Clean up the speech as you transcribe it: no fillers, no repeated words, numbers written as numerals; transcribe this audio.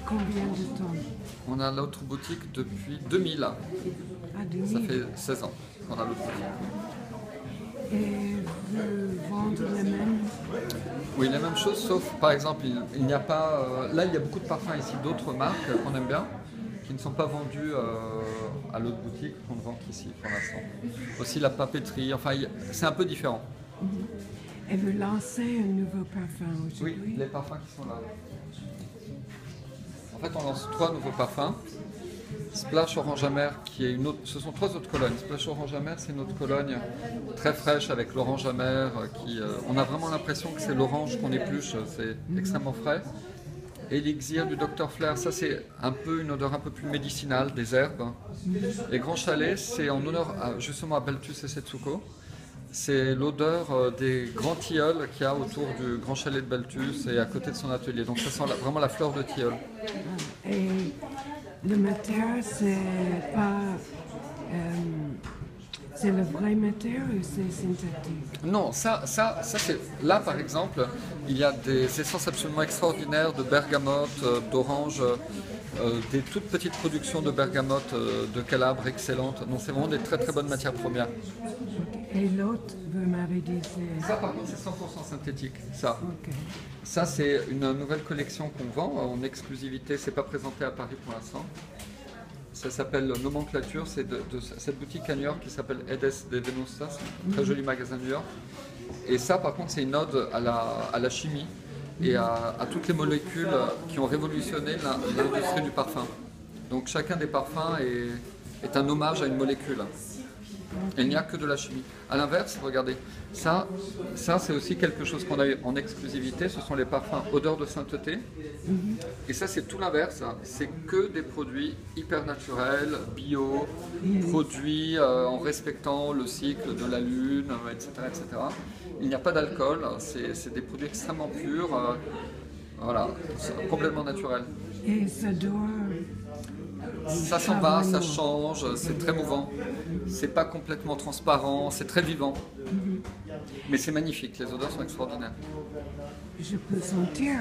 combien de temps? On a l'autre boutique depuis 2000. Ah, 2000. Ça fait 16 ans qu'on a l'autre boutique. Et vous vendez les mêmes? Oui, les mêmes choses, sauf par exemple, il n'y a pas. Là, il y a beaucoup de parfums ici, d'autres marques qu'on aime bien, qui ne sont pas vendus à l'autre boutique, qu'on ne vend qu'ici pour l'instant. Aussi la papeterie, enfin, c'est un peu différent. Et vous lancez un nouveau parfum aujourd'hui? Oui, les parfums qui sont là. En fait, on lance 3 nouveaux parfums. Splash Orange Amer, qui est une autre. Ce sont 3 autres colognes. Splash Orange Amer, c'est une autre cologne très fraîche avec l'orange amer. On a vraiment l'impression que c'est l'orange qu'on épluche. C'est extrêmement frais. Elixir du Dr Flair, ça c'est un peu une odeur un peu plus médicinale des herbes. Et Grand Chalet, c'est en honneur justement à Balthus et Setsuko. C'est l'odeur des grands tilleuls qu'il y a autour du Grand Chalet de Balthus et à côté de son atelier. Donc ça sent vraiment la fleur de tilleul. Et le matière, c'est pas... c'est le vrai matière ou c'est synthétique? Non, ça c'est... Là par exemple, il y a des essences absolument extraordinaires de bergamote, d'orange, des toutes petites productions de bergamote de Calabre excellentes. Donc c'est vraiment des très très bonnes matières premières. Et l'autre, vous m'avez dit, c'est... Ça par contre c'est 100% synthétique, ça. Ok. Ça c'est une nouvelle collection qu'on vend en exclusivité, c'est pas présenté à Paris pour l'instant. Ça s'appelle Nomenclature, c'est de cette boutique à New York qui s'appelle Edes de Venustas, très joli magasin de New York. Et ça par contre c'est une ode à la chimie et à toutes les molécules qui ont révolutionné l'industrie du parfum. Donc chacun des parfums est un hommage à une molécule. Il n'y a que de la chimie. A l'inverse, regardez, ça c'est aussi quelque chose qu'on a en exclusivité, ce sont les parfums odeur de sainteté. Et ça c'est tout l'inverse, c'est que des produits hyper naturels, bio, produits en respectant le cycle de la lune, etc. etc. Il n'y a pas d'alcool, c'est des produits extrêmement purs, voilà, complètement naturels. Et ça doit... Ça s'en va, ça change, c'est très mouvant. C'est pas complètement transparent, c'est très vivant. Mais c'est magnifique, les odeurs sont extraordinaires. Je peux sentir